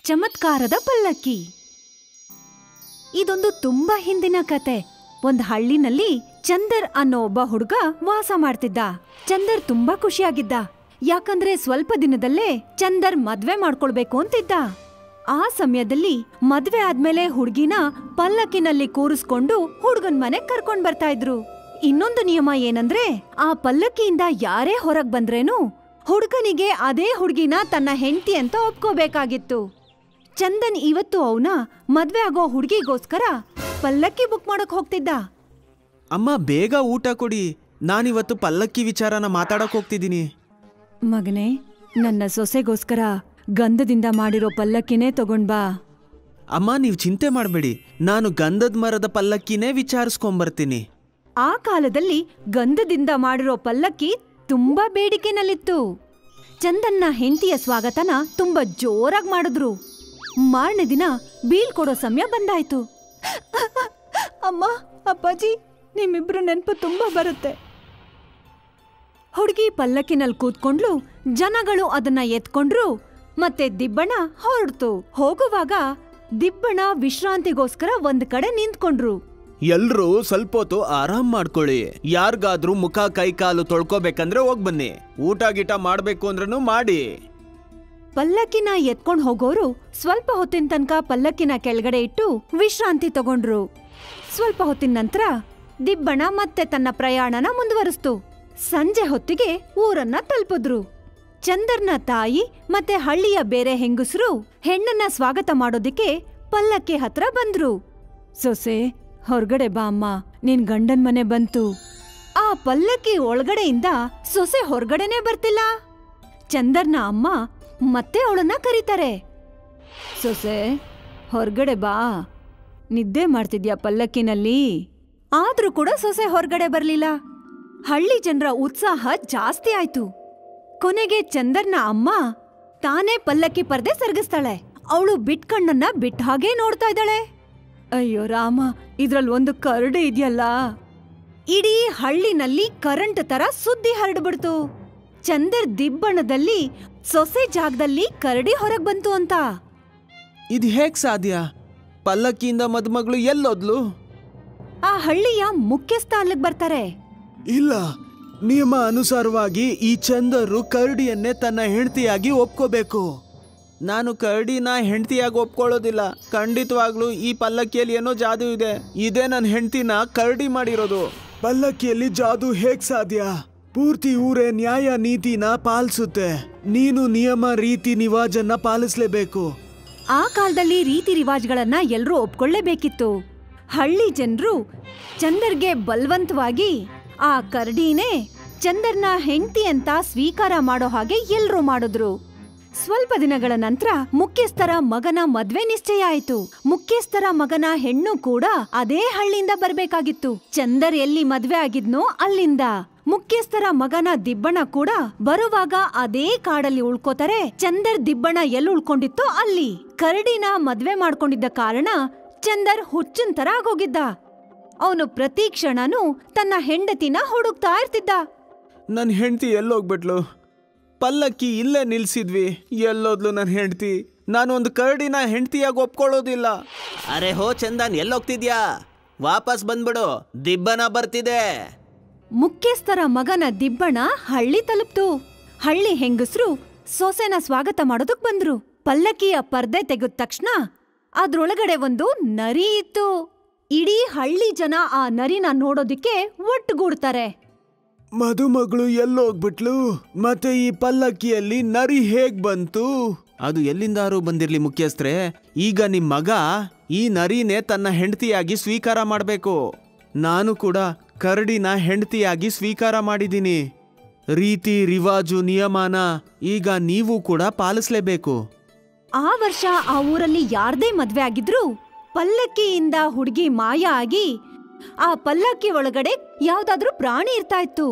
ಚಮತ್ಕಾರದ ಪಲ್ಲಕ್ಕಿ. ಇದೊಂದು ತುಂಬಾ ಹಿಂದಿನ ಕತೆ. ಒಂದ್ ಹಳ್ಳಿನಲ್ಲಿ ಚಂದರ್ ಅನ್ನೋ ಒಬ್ಬ ಹುಡುಗ ವಾಸ ಮಾಡ್ತಿದ್ದ. ಚಂದರ್ ತುಂಬಾ ಖುಷಿಯಾಗಿದ್ದ, ಯಾಕಂದ್ರೆ ಸ್ವಲ್ಪ ದಿನದಲ್ಲೇ ಚಂದರ್ ಮದ್ವೆ ಮಾಡ್ಕೊಳ್ಬೇಕು ಅಂತಿದ್ದ. ಆ ಸಮಯದಲ್ಲಿ ಮದ್ವೆ ಆದ್ಮೇಲೆ ಹುಡ್ಗಿನ ಪಲ್ಲಕ್ಕಿನಲ್ಲಿ ಕೂರಿಸ್ಕೊಂಡು ಹುಡ್ಗನ್ ಮನೆಗ್ ಕರ್ಕೊಂಡ್ ಬರ್ತಾ ಇದ್ರು. ಇನ್ನೊಂದು ನಿಯಮ ಏನಂದ್ರೆ, ಆ ಪಲ್ಲಕ್ಕಿಯಿಂದ ಯಾರೇ ಹೊರಗ್ ಬಂದ್ರೇನು ಹುಡ್ಗನಿಗೆ ಅದೇ ಹುಡ್ಗಿನ ತನ್ನ ಹೆಂಡತಿ ಅಂತ ಒಪ್ಕೋಬೇಕಾಗಿತ್ತು. ಚಂದನ್ ಇವತ್ತು ಅವನ ಮದ್ವೆ ಆಗೋ ಹುಡ್ಗಿಗೋಸ್ಕರ ಪಲ್ಲಕ್ಕಿ ಬುಕ್ ಮಾಡಕ್ ಹೋಗ್ತಿದ್ದ. ಅಮ್ಮ, ಬೇಗ ಊಟ ಕೊಡಿ, ನಾನಿವತ್ತು ಪಲ್ಲಕ್ಕಿ ವಿಚಾರನ ಮಾತಾಡಕ್ ಹೋಗ್ತಿದ್ದೀನಿ. ಮಗನೇ, ನನ್ನ ಸೊಸೆಗೋಸ್ಕರ ಗಂಧದಿಂದ ಮಾಡಿರೋ ಪಲ್ಲಕ್ಕಿನೇ ತಗೊಂಡ್ ಬಾ. ಅಮ್ಮ, ನೀವು ಚಿಂತೆ ಮಾಡಬೇಡಿ, ನಾನು ಗಂಧದ ಮರದ ಪಲ್ಲಕ್ಕಿನೇ ವಿಚಾರಿಸ್ಕೊಂಬರ್ತೀನಿ. ಆ ಕಾಲದಲ್ಲಿ ಗಂಧದಿಂದ ಮಾಡಿರೋ ಪಲ್ಲಕ್ಕಿ ತುಂಬಾ ಬೇಡಿಕೆನಲ್ಲಿತ್ತು. ಚಂದನ್ನ ಹೆಂಡತಿಯ ಸ್ವಾಗತನ ತುಂಬಾ ಜೋರಾಗಿ ಮಾಡಿದ್ರು. ಮಾರನೇ ದಿನ ಬೀಳ್ಕೊಡೋ ಸಮಯ ಬಂದಾಯ್ತು. ಅಮ್ಮ, ಅಪ್ಪಾಜಿ, ನಿಮ್ಮಿಬ್ರು ನೆನಪು ತುಂಬಾ ಬರುತ್ತೆ. ಹುಡುಗಿ ಪಲ್ಲಕ್ಕಿನಲ್ಲಿ ಕೂತ್ಕೊಂಡ್ಲು, ಜನಗಳು ಅದನ್ನ ಎತ್ಕೊಂಡ್ರು, ಮತ್ತೆ ದಿಬ್ಬಣ ಹೊರಡ್ತು. ಹೋಗುವಾಗ ದಿಬ್ಬಣ ವಿಶ್ರಾಂತಿಗೋಸ್ಕರ ಒಂದ್ ಕಡೆ ನಿಂತ್ಕೊಂಡ್ರು. ಎಲ್ರೂ ಸ್ವಲ್ಪ ಹೊತ್ತು ಆರಾಮ್ ಮಾಡ್ಕೊಳ್ಳಿ. ಯಾರಿಗಾದ್ರೂ ಮುಖ ಕೈ ಕಾಲು ತೊಳ್ಕೊಬೇಕಂದ್ರೆ ಹೋಗ್ ಬನ್ನಿ. ಊಟ ಗೀಟ ಮಾಡ್ಬೇಕು ಅಂದ್ರೂ ಮಾಡಿ. ಪಲ್ಲಕ್ಕಿನ ಎತ್ಕೊಂಡ್ ಹೋಗೋರು ಸ್ವಲ್ಪ ಹೊತ್ತಿನ ತನಕ ಪಲ್ಲಕ್ಕಿನ ಕೆಳಗಡೆ ಇಟ್ಟು ವಿಶ್ರಾಂತಿ ತಗೊಂಡ್ರು. ಸ್ವಲ್ಪ ಹೊತ್ತಿನ ನಂತರ ದಿಬ್ಬಣ ಮತ್ತೆ ತನ್ನ ಪ್ರಯಾಣನ ಮುಂದುವರಿಸ್ತು. ಸಂಜೆ ಹೊತ್ತಿಗೆ ಊರನ್ನ ತಲುಪಿದ್ರು. ಚಂದರ್ನ ತಾಯಿ ಮತ್ತೆ ಹಳ್ಳಿಯ ಬೇರೆ ಹೆಂಗಸರು ಹೆಣ್ಣನ್ನ ಸ್ವಾಗತ ಮಾಡೋದಿಕ್ಕೆ ಪಲ್ಲಕ್ಕಿ ಹತ್ರ ಬಂದ್ರು. ಸೊಸೆ, ಹೊರಗಡೆ ಬಾ ಅಮ್ಮ, ನಿನ್ ಗಂಡನ್ ಮನೆ ಬಂತು. ಆ ಪಲ್ಲಕ್ಕಿ ಒಳಗಡೆಯಿಂದ ಸೊಸೆ ಹೊರಗಡೆನೆ ಬರ್ತಿಲ್ಲ. ಚಂದರ್ನ ಅಮ್ಮ ಮತ್ತೆ ಅವಳನ್ನ ಕರೀತಾರೆ. ಸೊಸೆ, ಹೊರಗಡೆ ಬಾ, ನಿದ್ದೆ ಮಾಡ್ತಿದ್ಯಾ ಪಲ್ಲಕ್ಕಿನಲ್ಲಿ? ಆದ್ರೂ ಕೂಡ ಸೊಸೆ ಹೊರಗಡೆ ಬರ್ಲಿಲ್ಲ. ಹಳ್ಳಿ ಜನರ ಉತ್ಸಾಹ ಜಾಸ್ತಿ ಆಯ್ತು. ಕೊನೆಗೆ ಚಂದರ್ನ ಅಮ್ಮ ತಾನೇ ಪಲ್ಲಕ್ಕಿ ಪರ್ದೆ ಸರಿಗಿಸ್ತಾಳೆ. ಅವಳು ಬಿಟ್ಕಣ್ಣನ್ನ ಬಿಟ್ಟ ಹಾಗೆ ನೋಡ್ತಾ ಇದ್ದಾಳೆ. ಅಯ್ಯೋ ರಾಮ, ಇದ್ರಲ್ಲಿ ಒಂದು ಕರಡು ಇದೆಯಲ್ಲ. ಇಡೀ ಹಳ್ಳಿನಲ್ಲಿ ಕರೆಂಟ್ ತರ ಸುದ್ದಿ ಹರಡ್ಬಿಡ್ತು. ಚಂದರ್ ದಿಬ್ಬಣದಲ್ಲಿ ಸೊಸೆ ಜಾಗದಲ್ಲಿ ಕರಡಿ ಹೊರಗ್ ಬಂತು ಅಂತ. ಇದು ಹೇಗ್ ಸಾಧ್ಯ? ಪಲ್ಲಕ್ಕಿಯಿಂದ ಮದುಮಗಳು ಎಲ್ಲೋದ್ಲು? ಆ ಹಳ್ಳಿಯ ಮುಖ್ಯಸ್ಥ ಅಲ್ಲಿಗ್ ಬರ್ತಾರೆ. ಇಲ್ಲ, ನಿಯಮ ಅನುಸಾರವಾಗಿ ಈ ಚಂದರು ಕರಡಿಯನ್ನೇ ತನ್ನ ಹೆಂಡತಿಯಾಗಿ ಒಪ್ಕೋಬೇಕು. ನಾನು ಕರಡಿನ ಹೆಂಡತಿಯಾಗಿ ಒಪ್ಕೊಳ್ಳೋದಿಲ್ಲ. ಖಂಡಿತವಾಗ್ಲೂ ಈ ಪಲ್ಲಕ್ಕಿಯಲ್ಲಿ ಏನೋ ಜಾದೂ ಇದೆ. ಇದೇ ನನ್ನ ಹೆಂಡತಿನ ಕರಡಿ ಮಾಡಿರೋದು. ಪಲ್ಲಕ್ಕಿಯಲ್ಲಿ ಜಾದೂ ಹೇಗ್ ಸಾಧ್ಯ? ಪೂರ್ತಿ ಊರೇ ನ್ಯಾಯ ನೀತಿನ ಪಾಲಿಸುತ್ತೆ. ನೀನು ನಿಯಮ ರೀತಿ ನಿವಾಜನ್ನ ಪಾಲಿಸ್ಲೇಬೇಕು. ಆ ಕಾಲದಲ್ಲಿ ರೀತಿ ರಿವಾಜ್ಗಳನ್ನ ಎಲ್ರೂ ಒಪ್ಕೊಳ್ಳೇಬೇಕಿತ್ತು. ಹಳ್ಳಿ ಜನರು ಚಂದರ್ಗೆ ಬಲವಂತವಾಗಿ ಆ ಕರಡಿನೇ ಚಂದರ್ನ ಹೆಂಡತಿ ಅಂತ ಸ್ವೀಕಾರ ಮಾಡೋ ಹಾಗೆ ಎಲ್ರೂ ಮಾಡಿದ್ರು. ಸ್ವಲ್ಪ ದಿನಗಳ ನಂತರ ಮುಖ್ಯಸ್ಥರ ಮಗನ ಮದ್ವೆ ನಿಶ್ಚಯ ಆಯ್ತು. ಮುಖ್ಯಸ್ಥರ ಮಗನ ಹೆಣ್ಣು ಕೂಡ ಅದೇ ಹಳ್ಳಿಯಿಂದ ಬರ್ಬೇಕಾಗಿತ್ತು. ಚಂದರ್ ಎಲ್ಲಿ ಮದ್ವೆ ಆಗಿದ್ನೋ ಅಲ್ಲಿಂದ. ಮುಖ್ಯಸ್ಥರ ಮಗನ ದಿಬ್ಬಣ ಕೂಡ ಬರುವಾಗ ಅದೇ ಕಾಡಲ್ಲಿ ಉಳ್ಕೋತಾರೆ. ಚಂದರ್ ದಿಬ್ಬಣ ಎಲ್ಲಿ ಉಳ್ಕೊಂಡಿತ್ತೋ ಅಲ್ಲಿ. ಕರಡಿನ ಮದ್ವೆ ಮಾಡ್ಕೊಂಡಿದ್ದ ಕಾರಣ ಚಂದರ್ ಹುಚ್ಚನ್ ತರ ಆಗೋಗಿದ್ದ. ಅವನು ಪ್ರತಿ ಕ್ಷಣನೂ ತನ್ನ ಹೆಂಡತಿನ ಹುಡುಕ್ತಾ ಇರ್ತಿದ್ದ. ನನ್ ಹೆಂಡತಿ ಎಲ್ಲೋಗ್ಬಿಟ್ಲು? ಪಲ್ಲಕ್ಕಿ ಇಲ್ಲೇ ನಿಲ್ಸಿದ್ವಿ, ಎಲ್ಲೋದ್ಲು ನನ್ ಹೆಂಡತಿ? ನಾನು ಒಂದು ಕರಡಿನ ಹೆಂಡತಿಯಾಗಿ ಒಪ್ಕೊಳ್ಳೋದಿಲ್ಲ. ಅರೆ ಹೋ ಚಂದನ್, ಎಲ್ಲೋಗ್ತಿದ್ಯಾ? ವಾಪಸ್ ಬಂದ್ಬಿಡು, ದಿಬ್ಬನ ಬರ್ತಿದೆ. ಮುಖ್ಯಸ್ಥರ ಮಗನ ದಿಬ್ಬಣ ಹಳ್ಳಿ ತಲುಪ್ತು. ಹಳ್ಳಿ ಹೆಂಗಸರು ಸೊಸೆನ ಸ್ವಾಗತ ಮಾಡೋದಕ್ ಬಂದ್ರು. ಪಲ್ಲಕ್ಕಿಯ ಪರ್ದೆ ತೆಗೆದ ತಕ್ಷಣ ಅದ್ರೊಳಗಡೆ ಒಂದು ನರಿ ಇತ್ತು. ಇಡೀ ಹಳ್ಳಿ ಜನ ಆ ನರಿನ ನೋಡೋದಿಕ್ಕೆ ಒಟ್ಟುಗೂಡ್ತಾರೆ. ಮದುಮಗಳು ಎಲ್ಲೋಗ್ಬಿಟ್ಲು? ಮತ್ತೆ ಈ ಪಲ್ಲಕ್ಕಿಯಲ್ಲಿ ನರಿ ಹೇಗ್ ಬಂತು? ಅದು ಎಲ್ಲಿಂದಾರು ಬಂದಿರ್ಲಿ ಮುಖ್ಯಸ್ಥರೇ, ಈಗ ನಿಮ್ ಮಗ ಈ ನರಿನೇ ತನ್ನ ಹೆಂಡತಿಯಾಗಿ ಸ್ವೀಕಾರ ಮಾಡ್ಬೇಕು. ನಾನು ಕೂಡ ಕರಡಿನ ಹೆಂಡತಿಯಾಗಿ ಸ್ವೀಕಾರ ಮಾಡಿದ್ದೀನಿ. ರೀತಿ ರಿವಾಜು ನಿಯಮನ ಈಗ ನೀವು ಕೂಡ ಪಾಲಿಸ್ಲೇಬೇಕು. ಆ ವರ್ಷ ಆ ಊರಲ್ಲಿ ಯಾರ್ದೇ ಮದ್ವೆ ಆಗಿದ್ರು ಪಲ್ಲಕ್ಕಿಯಿಂದ ಹುಡುಗಿ ಮಾಯ ಆಗಿ ಆ ಪಲ್ಲಕ್ಕಿ ಒಳಗಡೆ ಯಾವ್ದಾದ್ರೂ ಪ್ರಾಣಿ ಇರ್ತಾ ಇತ್ತು.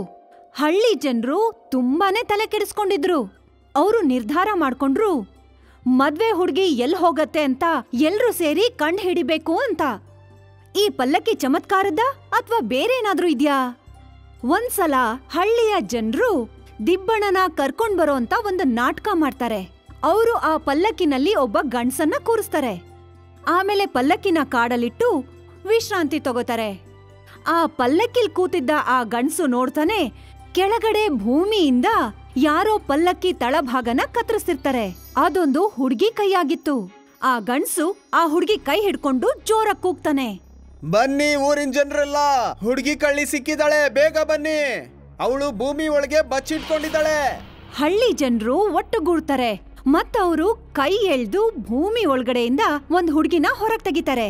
ಹಳ್ಳಿ ಜನರು ತುಂಬಾನೇ ತಲೆ ಕೆಡಿಸ್ಕೊಂಡಿದ್ರು. ಅವರು ನಿರ್ಧಾರ ಮಾಡ್ಕೊಂಡ್ರು, ಮದ್ವೆ ಹುಡುಗಿ ಎಲ್ ಹೋಗತ್ತೆ ಅಂತ ಎಲ್ರೂ ಸೇರಿ ಕಣ್ ಹಿಡಿಬೇಕು ಅಂತ. ಈ ಪಲ್ಲಕ್ಕಿ ಚಮತ್ಕಾರದ ಅಥವಾ ಬೇರೆ ಏನಾದ್ರೂ ಇದ್ಯಾ? ಒಂದ್ಸಲ ಹಳ್ಳಿಯ ಜನರು ದಿಬ್ಬಣನ ಕರ್ಕೊಂಡ್ ಬರೋ ಅಂತ ಒಂದು ನಾಟಕ ಮಾಡ್ತಾರೆ. ಅವರು ಆ ಪಲ್ಲಕ್ಕಿನಲ್ಲಿ ಒಬ್ಬ ಗಂಡ್ಸನ್ನ ಕೂರಿಸ್ತಾರೆ. ಆಮೇಲೆ ಪಲ್ಲಕ್ಕಿನ ಕಾಡಲಿಟ್ಟು ವಿಶ್ರಾಂತಿ ತಗೋತಾರೆ. ಆ ಪಲ್ಲಕ್ಕಿಲ್ ಕೂತಿದ್ದ ಆ ಗಂಡ್ಸು ನೋಡ್ತಾನೆ, ಕೆಳಗಡೆ ಭೂಮಿಯಿಂದ ಯಾರೋ ಪಲ್ಲಕ್ಕಿ ತಳಭಾಗನ ಕತ್ತರಿಸ್ತಿರ್ತಾರೆ. ಅದೊಂದು ಹುಡ್ಗಿ ಕೈಯಾಗಿತ್ತು. ಆ ಗಂಡ್ಸು ಆ ಹುಡ್ಗಿ ಕೈ ಹಿಡ್ಕೊಂಡು ಜೋರಾಗಿ ಕೂಗ್ತಾನೆ, ಬನ್ನಿ ಊರಿನ ಜನರೆಲ್ಲ, ಹುಡುಗಿ ಕಳ್ಳಿ ಸಿಕ್ಕಿದಾಳೆ, ಬೇಗ ಬನ್ನಿ, ಅವಳು ಭೂಮಿ ಒಳಗೆ ಬಚ್ಚಿಟ್ಕೊಂಡಿದ್ದಾಳೆ. ಹಳ್ಳಿ ಜನರು ಒಟ್ಟುಗೂಡ್ತಾರೆ ಮತ್ತವರು ಕೈ ಎಳ್ದು ಭೂಮಿ ಒಳಗಡೆಯಿಂದ ಒಂದ್ ಹುಡ್ಗಿನ ಹೊರಗ್ ತೆಗಿತಾರೆ.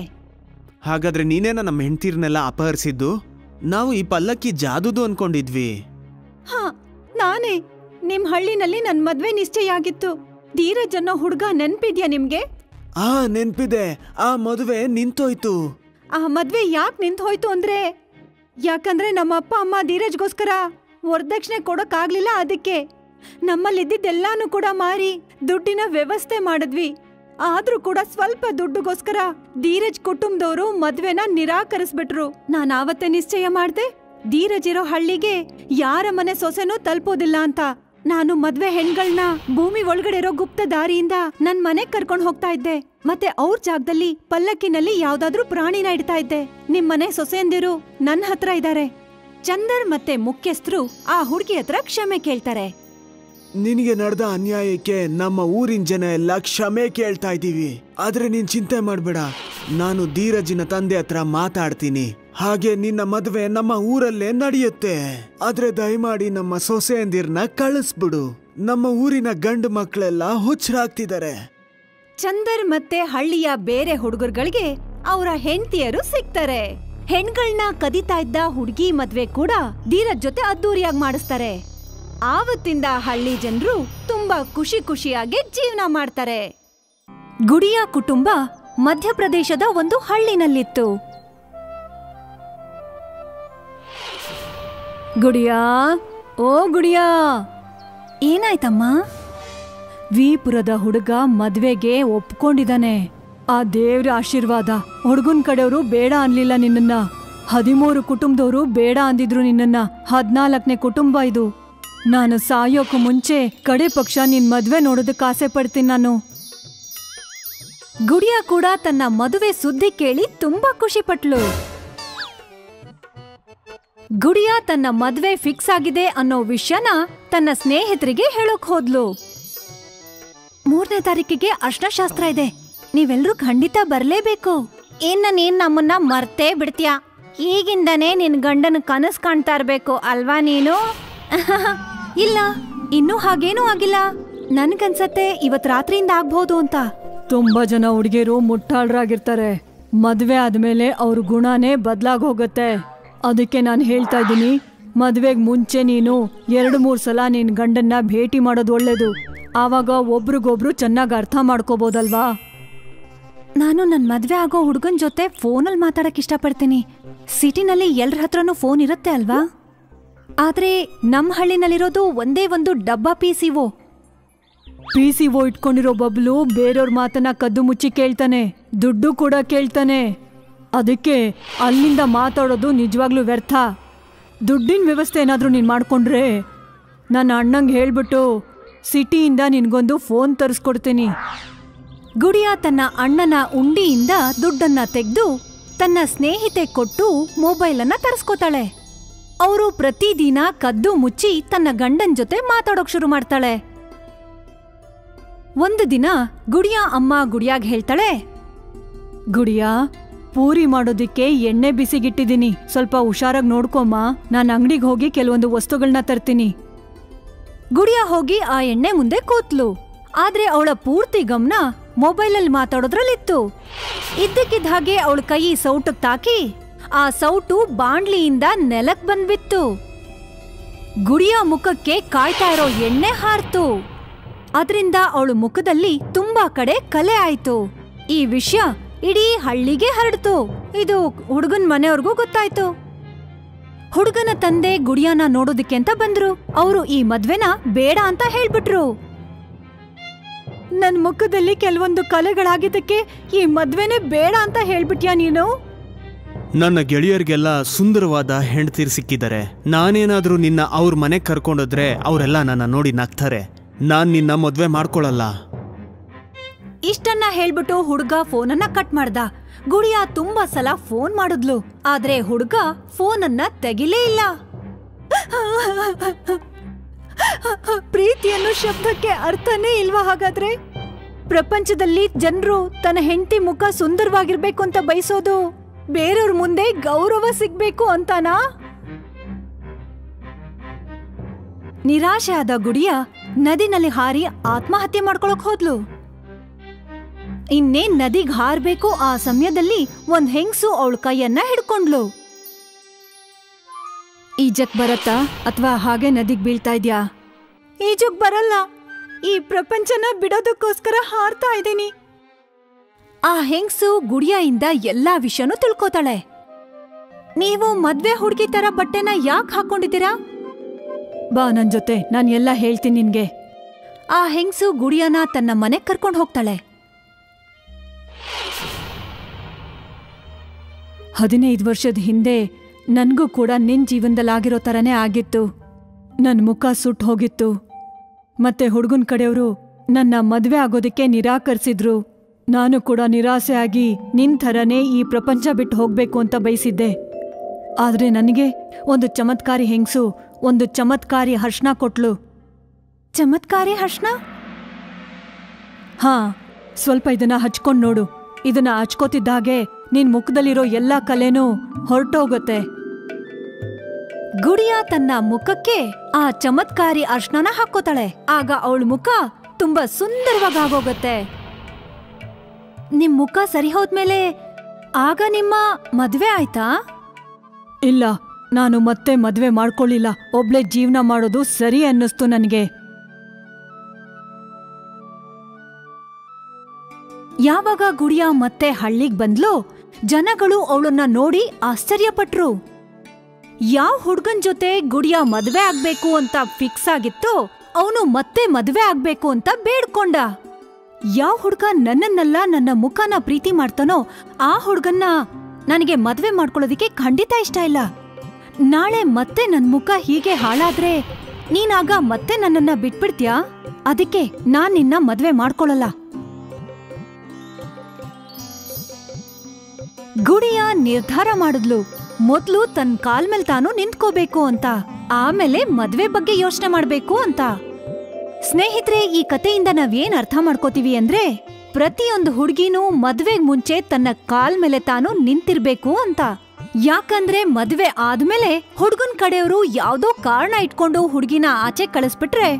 ಹಾಗಾದ್ರೆ ನೀನೇನ ನಮ್ಮ ಹೆಂಡ್ತೀರ್ನೆಲ್ಲ ಅಪಹರಿಸಿದ್ದು? ನಾವು ಈ ಪಲ್ಲಕ್ಕಿ ಜಾದುದು ಅನ್ಕೊಂಡಿದ್ವಿ. ಹಾ, ನಾನೇ. ನಿಮ್ ಹಳ್ಳಿನಲ್ಲಿ ನನ್ ಮದ್ವೆ ನಿಶ್ಚಯ ಆಗಿತ್ತು. ಧೀರಜ್ ಅನ್ನೋ ಹುಡ್ಗ ನೆನ್ಪಿದ್ಯಾ ನಿಮ್ಗೆ? ನೆನ್ಪಿದೆ. ಆ ಮದುವೆ ನಿಂತೋಯ್ತು. ಆ ಮದ್ವೆ ಯಾಕೆ ನಿಂತು ಹೋಯ್ತು ಅಂದ್ರೆ, ಯಾಕಂದ್ರೆ ನಮ್ಮ ಅಪ್ಪ ಅಮ್ಮ ಧೀರಜ್ಗೋಸ್ಕರ ವರದಕ್ಷಿಣೆ ಕೊಡೋಕ್ಕಾಗ್ಲಿಲ್ಲ. ಅದಕ್ಕೆ ನಮ್ಮಲ್ಲಿದ್ದೆಲ್ಲಾನು ಕೂಡ ಮಾರಿ ದುಡ್ಡಿನ ವ್ಯವಸ್ಥೆ ಮಾಡಿದ್ವಿ. ಆದ್ರೂ ಕೂಡ ಸ್ವಲ್ಪ ದುಡ್ಡುಗೋಸ್ಕರ ಧೀರಜ್ ಕುಟುಂಬದವರು ಮದ್ವೆನ ನಿರಾಕರಿಸ್ಬಿಟ್ರು. ನಾನ್ ಆವತ್ತೇ ನಿಶ್ಚಯ ಮಾಡ್ದೆ, ಧೀರಜ್ ಇರೋ ಹಳ್ಳಿಗೆ ಯಾರ ಮನೆ ಸೊಸೆನೂ ತಲುಪೋದಿಲ್ಲ ಅಂತ. ನಾನು ಮದ್ವೆ ಹೆಣ್ಗಳನ್ನ ಭೂಮಿ ಒಳಗಡೆ ಇರೋ ಗುಪ್ತ ದಾರಿಯಿಂದ ನನ್ ಮನೆಗ್ ಕರ್ಕೊಂಡ್ ಹೋಗ್ತಾ ಇದ್ದೆ. ಮತ್ತೆ ಅವ್ರ ಜಾಗದಲ್ಲಿ ಪಲ್ಲಕ್ಕಿನಲ್ಲಿ ಯಾವ್ದಾದ್ರೂ ಪ್ರಾಣಿನ ಇಡ್ತಾ ಇದ್ದೆ. ನಿಮ್ಮನೆ ಸೊಸೆಯಂದಿರು ನನ್ ಹತ್ರ ಇದ್ದಾರೆ. ಚಂದರ್ ಮತ್ತೆ ಮುಖ್ಯಸ್ಥರು ಆ ಹುಡ್ಗಿ ಹತ್ರ ಕ್ಷಮೆ ಕೇಳ್ತಾರೆ. ನಿನಗೆ ನಡೆದ ಅನ್ಯಾಯಕ್ಕೆ ನಮ್ಮ ಊರಿನ ಜನ ಎಲ್ಲ ಕ್ಷಮೆ ಕೇಳ್ತಾ ಇದ್ದೀವಿ. ಆದ್ರೆ ನೀನ್ ಚಿಂತೆ ಮಾಡ್ಬೇಡ, ನಾನು ಧೀರಜಿನ ತಂದೆ ಹತ್ರ ಮಾತಾಡ್ತೀನಿ. ಹಾಗೆ ನಿನ್ನ ಮದುವೆ ನಮ್ಮ ಊರಲ್ಲೇ ನಡೆಯುತ್ತೆ. ಆದ್ರೆ ದಯಮಾಡಿ ನಮ್ಮ ಸೊಸೆಯಂದಿರ್ನ ಕಳಿಸ್ಬಿಡು. ನಮ್ಮ ಊರಿನ ಗಂಡು ಮಕ್ಕಳೆಲ್ಲ ಹುಚ್ಚರಾಗ್ತಿದ್ದಾರೆ. ಚಂದರ್ ಮತ್ತೆ ಹಳ್ಳಿಯ ಬೇರೆ ಹುಡುಗರುಗಳಿಗೆ ಅವರ ಹೆಂಡತಿಯರು ಸಿಗ್ತಾರೆ. ಹೆಣ್ಗಳನ್ನ ಕದಿತಾ ಇದ್ದ ಹುಡುಗಿ ಮದ್ವೆ ಕೂಡ ಧೀರಜ್ ಜೊತೆ ಅದ್ದೂರಿಯಾಗಿ ಮಾಡಿಸ್ತಾರೆ. ಆವತ್ತಿಂದ ಹಳ್ಳಿ ಜನರು ತುಂಬಾ ಖುಷಿ ಖುಷಿಯಾಗಿ ಜೀವನ ಮಾಡ್ತಾರೆ. ಗುಡಿಯ ಕುಟುಂಬ ಮಧ್ಯಪ್ರದೇಶದ ಒಂದು ಹಳ್ಳಿನಲ್ಲಿತ್ತು. ಗುಡಿಯಾ, ಓ ಗುಡಿಯಾ, ಏನಾಯ್ತಮ್ಮ? ವಿಪುರದ ಹುಡುಗ ಮದ್ವೆಗೆ ಒಪ್ಕೊಂಡಿದ್ದಾನೆ. ಆ ದೇವ್ರ ಆಶೀರ್ವಾದ. ಹುಡುಗನ್ ಕಡೆಯವರು ಬೇಡ ಅನ್ಲಿಲ್ಲ ನಿನ್ನನ್ನ. 13 ಕುಟುಂಬದವರು ಬೇಡ ಅಂದಿದ್ರು ನಿನ್ನನ್ನ. 14ನೇ ಕುಟುಂಬ ಇದು. ನಾನು ಸಾಯೋಕು ಮುಂಚೆ ಕಡೆ ಪಕ್ಷ ನಿನ್ ಮದ್ವೆ ನೋಡೋದಕ್ಕೆ ಆಸೆ ಪಡ್ತೀನಿ ನಾನು. ಗುಡಿಯಾ ಕೂಡ ತನ್ನ ಮದುವೆ ಸುದ್ದಿ ಕೇಳಿ ತುಂಬಾ ಖುಷಿ ಪಟ್ಲು. ಗುಡಿಯಾ ತನ್ನ ಮದ್ವೆ ಫಿಕ್ಸ್ ಆಗಿದೆ ಅನ್ನೋ ವಿಷಯನ ತನ್ನ ಸ್ನೇಹಿತರಿಗೆ ಹೇಳೋಕ್ ಹೋದ್ಲು. 3ನೇ ತಾರೀಕಿಗೆ ಅರ್ಶನಶಾಸ್ತ್ರ ಇದೆ, ನೀವೆಲ್ರೂ ಖಂಡಿತ ಬರ್ಲೇಬೇಕು. ನೀನ್ ನಮ್ಮನ್ನ ಮರ್ತೇ ಬಿಡ್ತೀಯಾ? ಈಗಿಂದನೇ ನಿನ್ ಗಂಡನ ಕನಸು ಕಾಣ್ತಾ ಇರ್ಬೇಕು ಅಲ್ವಾ ನೀನು? ಇಲ್ಲ, ಇನ್ನೂ ಹಾಗೇನೂ ಆಗಿಲ್ಲ. ನನ್ಗನ್ಸತ್ತೆ ಇವತ್ ರಾತ್ರಿಯಿಂದ ಆಗ್ಬಹುದು ಅಂತ. ತುಂಬಾ ಜನ ಹುಡುಗಿಯರು ಮುಟ್ಟಾಳ್ರಾಗಿರ್ತಾರೆ. ಮದ್ವೆ ಆದ್ಮೇಲೆ ಅವ್ರ ಗುಣನೇ ಬದ್ಲಾಗ್ ಹೋಗುತ್ತೆ. ಅದಕ್ಕೆ ನಾನು ಹೇಳ್ತಾ ಇದ್ದೀನಿ, ಮದ್ವೆಗ್ ಮುಂಚೆ ನೀನು 2-3 ಸಲ ನಿನ್ ಗಂಡನ್ನ ಭೇಟಿ ಮಾಡೋದು ಒಳ್ಳೇದು. ಆವಾಗ ಒಬ್ರಿಗೊಬ್ರು ಚೆನ್ನಾಗಿ ಅರ್ಥ ಮಾಡ್ಕೋಬೋದಲ್ವಾ? ನಾನು ನನ್ ಮದ್ವೆ ಆಗೋ ಹುಡುಗನ್ ಜೊತೆ ಫೋನಲ್ಲಿ ಮಾತಾಡಕ್ ಇಷ್ಟಪಡ್ತೀನಿ. ಸಿಟಿನಲ್ಲಿ ಎಲ್ರ ಹತ್ರನೂ ಫೋನ್ ಇರುತ್ತೆ ಅಲ್ವಾ? ಆದ್ರೆ ನಮ್ ಹಳ್ಳಿನಲ್ಲಿರೋದು ಒಂದೇ ಒಂದು ಡಬ್ಬಾ ಪಿಸಿಒ ಇಟ್ಕೊಂಡಿರೋ ಬಬ್ಲು ಬೇರೆಯವ್ರ ಮಾತನ್ನ ಕದ್ದು ಮುಚ್ಚಿ ಕೇಳ್ತಾನೆ, ದುಡ್ಡು ಕೂಡ ಕೇಳ್ತಾನೆ. ಅದಕ್ಕೆ ಅಲ್ಲಿಂದ ಮಾತಾಡೋದು ನಿಜವಾಗ್ಲೂ ವ್ಯರ್ಥ. ದುಡ್ಡಿನ ವ್ಯವಸ್ಥೆ ಏನಾದ್ರೂ ನೀನ್ ಮಾಡ್ಕೊಂಡ್ರೆ ನನ್ನ ಅಣ್ಣಂಗೆ ಹೇಳ್ಬಿಟ್ಟು ಸಿಟಿಯಿಂದ ನಿನ್ಗೊಂದು ಫೋನ್ ತರಿಸ್ಕೊಡ್ತೀನಿ. ಗುಡಿಯಾ ತನ್ನ ಅಣ್ಣನ ಉಂಡಿಯಿಂದ ದುಡ್ಡನ್ನ ತೆಗೆದು ತನ್ನ ಸ್ನೇಹಿತೆ ಕೊಟ್ಟು ಮೊಬೈಲನ್ನ ತರಿಸ್ಕೋತಾಳೆ. ಅವರು ಪ್ರತಿದಿನ ಕದ್ದು ಮುಚ್ಚಿ ತನ್ನ ಗಂಡನ್ ಜೊತೆ ಮಾತಾಡೋಕ್ ಶುರು ಮಾಡ್ತಾಳೆ. ಒಂದು ದಿನ ಗುಡಿಯಾ ಅಮ್ಮ ಗುಡಿಯಾಗ್ ಹೇಳ್ತಾಳೆ, ಗುಡಿಯಾ, ಪೂರಿ ಮಾಡೋದಿಕ್ಕೆ ಎಣ್ಣೆ ಬಿಸಿಗಿಟ್ಟಿದ್ದೀನಿ, ಸ್ವಲ್ಪ ಹುಷಾರಾಗಿ ನೋಡ್ಕೊಮ್ಮ. ನಾನು ಅಂಗಡಿಗೆ ಹೋಗಿ ಕೆಲವೊಂದು ವಸ್ತುಗಳನ್ನ ತರ್ತೀನಿ. ಗುಡಿಯಾ ಹೋಗಿ ಆ ಎಣ್ಣೆ ಮುಂದೆ ಕೂತ್ಲು. ಆದ್ರೆ ಅವಳ ಪೂರ್ತಿ ಗಮನ ಮೊಬೈಲಲ್ಲಿ ಮಾತಾಡೋದ್ರಲ್ಲಿತ್ತು. ಇದ್ದಕ್ಕಿದ್ದ ಹಾಗೆ ಅವಳ ಕೈ ಸೌಟಕ್ ತಾಕಿ ಆ ಸೌಟು ಬಾಂಡ್ಲಿಯಿಂದ ನೆಲಕ್ ಬಂದ್ಬಿತ್ತು. ಗುಡಿಯಾ ಮುಖಕ್ಕೆ ಕಾಯ್ತಾ ಇರೋ ಎಣ್ಣೆ ಹಾರ್ತು. ಅದರಿಂದ ಅವಳ ಮುಖದಲ್ಲಿ ತುಂಬಾ ಕಡೆ ಕಲೆ ಆಯ್ತು. ಈ ವಿಷಯ ಇಡೀ ಹಳ್ಳಿಗೆ ಹರಡ್ತು. ಇದು ಹುಡುಗನ್ ಮನೆಯವ್ರಿಗೂ ಗೊತ್ತಾಯ್ತು. ಹುಡುಗನ ತಂದೆ ಗುಡಿಯಾನ ನೋಡೋದಿಕ್ಕೆ ಅಂತ ಬಂದ್ರು. ಅವರು ಈ ಮದ್ವೆನ ಬೇಡ ಅಂತ ಹೇಳ್ಬಿಟ್ರು. ನನ್ ಮುಖದಲ್ಲಿ ಕೆಲವೊಂದು ಕಲೆಗಳಾಗಿದ್ದಕ್ಕೆ ಈ ಮದ್ವೆನೇ ಬೇಡ ಅಂತ ಹೇಳ್ಬಿಟ್ಯಾ ನೀನು? ನನ್ನ ಗೆಳೆಯರಿಗೆಲ್ಲ ಸುಂದರವಾದ ಹೆಂಡತಿರ್ ಸಿಕ್ಕಿದ್ದಾರೆ. ನಾನೇನಾದ್ರೂ ನಿನ್ನ ಅವ್ರ ಮನೆಗೆ ಕರ್ಕೊಂಡೋದ್ರೆ ಅವರೆಲ್ಲ ನನ್ನ ನೋಡಿ ನಗ್ತಾರೆ. ನಾನ್ ನಿನ್ನ ಮದ್ವೆ ಮಾಡ್ಕೊಳಲ್ಲ. ಇಷ್ಟನ್ನ ಹೇಳ್ಬಿಟ್ಟು ಹುಡುಗ ಫೋನನ್ನ ಕಟ್ ಮಾಡ್ದ. ಗುಡಿಯಾ ತುಂಬಾ ಸಲ ಫೋನ್ ಮಾಡಿದ್ಲು, ಆದ್ರೆ ಹುಡುಗ ಫೋನನ್ನ ತೆಗಿಲೇ ಇಲ್ಲ. ಪ್ರೀತಿಯನ್ನು ಶಬ್ದಕ್ಕೆ ಅರ್ಥನೇ ಇಲ್ವಾ ಹಾಗಾದ್ರೆ? ಪ್ರಪಂಚದಲ್ಲಿ ಜನರು ತನ್ನ ಹೆಂಡತಿ ಮುಖ ಸುಂದರವಾಗಿರ್ಬೇಕು ಅಂತ ಬಯಸೋದು ಬೇರೆಯವ್ರ ಮುಂದೆ ಗೌರವ ಸಿಗ್ಬೇಕು ಅಂತಾನಾ? ನಿರಾಶೆ ಆದ ಗುಡಿಯಾ ನದಿನಲ್ಲಿ ಹಾರಿ ಆತ್ಮಹತ್ಯೆ ಮಾಡ್ಕೊಳಕ್ ಹೋದ್ಲು. ಇನ್ನೇನ್ ನದಿಗ್ ಹಾರ್ಬೇಕು ಆ ಸಮಯದಲ್ಲಿ ಒಂದ್ ಹೆಂಗ್ಸು ಅವಳ ಕೈಯನ್ನ ಹಿಡ್ಕೊಂಡ್ಲು. ಈಜಕ್ ಬರತ್ತಾ ಅಥವಾ ಹಾಗೆ ನದಿಗ್ ಬೀಳ್ತಾ ಇದ್ಯಾ? ಈಜಕ್ ಬರಲ್ಲ, ಈ ಪ್ರಪಂಚನ ಬಿಡೋದಕ್ಕೋಸ್ಕರ ಹಾರ್ತಾ ಇದ್ದೀನಿ. ಆ ಹೆಂಗ್ಸು ಗುಡಿಯಾಯಿಂದ ಎಲ್ಲಾ ವಿಷಯನೂ ತಿಳ್ಕೋತಾಳೆ. ನೀವು ಮದ್ವೆ ಹುಡುಗಿ ತರ ಬಟ್ಟೆನ ಯಾಕೆ ಹಾಕೊಂಡಿದ್ದೀರಾ? ಬಾ ನನ್ ಜೊತೆ, ನಾನ್ ಎಲ್ಲ ಹೇಳ್ತೀನಿ ನಿನ್ಗೆ. ಆ ಹೆಂಗ್ಸು ಗುಡಿಯಾನ ತನ್ನ ಮನೆಗ್ ಕರ್ಕೊಂಡು ಹೋಗ್ತಾಳೆ. 15 ವರ್ಷದ ಹಿಂದೆ ನನ್ಗೂ ಕೂಡ ನಿನ್ ಜೀವನದಲ್ಲಾಗಿರೋ ತರನೇ ಆಗಿತ್ತು. ನನ್ ಮುಖ ಸುಟ್ಟು ಹೋಗಿತ್ತು. ಮತ್ತೆ ಹುಡುಗನ್ ಕಡೆಯವರು ನನ್ನ ಮದ್ವೆ ಆಗೋದಕ್ಕೆ ನಿರಾಕರಿಸಿದ್ರು. ನಾನು ಕೂಡ ನಿರಾಸೆ ಆಗಿ ನಿನ್ ಥರನೇ ಈ ಪ್ರಪಂಚ ಬಿಟ್ಟು ಹೋಗ್ಬೇಕು ಅಂತ ಬಯಸಿದ್ದೆ. ಆದ್ರೆ ನನಗೆ ಒಂದು ಚಮತ್ಕಾರಿ ಹೆಂಗ್ಸು ಒಂದು ಚಮತ್ಕಾರಿ ಹರ್ಷಣ ಕೊಟ್ಲು. ಚಮತ್ಕಾರಿ ಹರ್ಷಣ? ಹಾ, ಸ್ವಲ್ಪ ಇದನ್ನ ಹಚ್ಕೊಂಡ್ ನೋಡು. ಇದನ್ನ ಹಚ್ಕೋತಿದ್ದಾಗೆ ನಿನ್ ಮುಖದಲ್ಲಿರೋ ಎಲ್ಲಾ ಕಲೆನೂ ಹೊರಟೋಗತ್ತೆ. ಗುಡಿಯಾ ತನ್ನ ಮುಖಕ್ಕೆ ಆ ಚಮತ್ಕಾರಿ ಅರ್ಶನ ಹಾಕೋತಾಳೆ. ಆಗ ಅವಳ ಮುಖ ತುಂಬಾ ಸುಂದರವಾಗಿ ಆಗೋಗತ್ತೆ. ನಿಮ್ ಮುಖ ಸರಿ ಹೋದ್ಮೇಲೆ ಆಗ ನಿಮ್ಮ ಮದ್ವೆ ಆಯ್ತಾ? ಇಲ್ಲ, ನಾನು ಮತ್ತೆ ಮದ್ವೆ ಮಾಡ್ಕೊಳ್ಳಿಲ್ಲ. ಒಬ್ಳೆ ಜೀವನ ಮಾಡೋದು ಸರಿ ಅನ್ನಿಸ್ತು ನನಗೆ. ಯಾವಾಗ ಗುಡಿಯಾ ಮತ್ತೆ ಹಳ್ಳಿಗ್ ಬಂದ್ಲೋ ಜನಗಳು ಅವಳನ್ನ ನೋಡಿ ಆಶ್ಚರ್ಯಪಟ್ರು. ಯಾವ ಹುಡ್ಗನ್ ಜೊತೆ ಗುಡಿಯಾ ಮದ್ವೆ ಆಗ್ಬೇಕು ಅಂತ ಫಿಕ್ಸ್ ಆಗಿತ್ತು ಅವನು ಮತ್ತೆ ಮದ್ವೆ ಆಗ್ಬೇಕು ಅಂತ ಬೇಡ್ಕೊಂಡ. ಯಾವ ಹುಡ್ಗ ನನ್ನನ್ನೆಲ್ಲ ನನ್ನ ಮುಖನ ಪ್ರೀತಿ ಮಾಡ್ತಾನೋ ಆ ಹುಡ್ಗನ್ನ ನನಗೆ ಮದ್ವೆ ಮಾಡ್ಕೊಳ್ಳೋದಿಕ್ಕೆ ಖಂಡಿತ ಇಷ್ಟ ಇಲ್ಲ. ನಾಳೆ ಮತ್ತೆ ನನ್ ಮುಖ ಹೀಗೆ ಹಾಳಾದ್ರೆ ನೀನಾಗ ಮತ್ತೆ ನನ್ನನ್ನ ಬಿಟ್ಬಿಡ್ತೀಯಾ? ಅದಕ್ಕೆ ನಾನ್ ನಿನ್ನ ಮದ್ವೆ ಮಾಡ್ಕೊಳ್ಳಲ್ಲ. ಗುಡಿಯಾ ನಿರ್ಧಾರ ಮಾಡಿದ್ಲು, ಮೊದ್ಲು ತನ್ ಕಾಲ್ ಮೇಲ್ ತಾನು ನಿಂತ್ಕೋಬೇಕು ಅಂತ, ಆಮೇಲೆ ಮದ್ವೆ ಬಗ್ಗೆ ಯೋಚನೆ ಮಾಡ್ಬೇಕು ಅಂತ. ಸ್ನೇಹಿತರೆ, ಈ ಕಥೆಯಿಂದ ನಾವೇನ್ ಅರ್ಥ ಮಾಡ್ಕೋತೀವಿ ಅಂದ್ರೆ ಪ್ರತಿಯೊಂದು ಹುಡ್ಗಿನೂ ಮದ್ವೆಗ್ ಮುಂಚೆ ತನ್ನ ಕಾಲ್ ಮೇಲೆ ತಾನು ನಿಂತಿರ್ಬೇಕು ಅಂತ. ಯಾಕಂದ್ರೆ ಮದ್ವೆ ಆದ್ಮೇಲೆ ಹುಡ್ಗನ್ ಕಡೆಯವರು ಯಾವ್ದೋ ಕಾರಣ ಇಟ್ಕೊಂಡು ಹುಡ್ಗಿನ ಆಚೆ ಕಳಿಸ್ಬಿಟ್ರೆ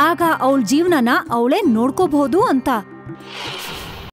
ಆಗ ಅವಳ ಜೀವನನ ಅವಳೇ ನೋಡ್ಕೋಬಹುದು ಅಂತ.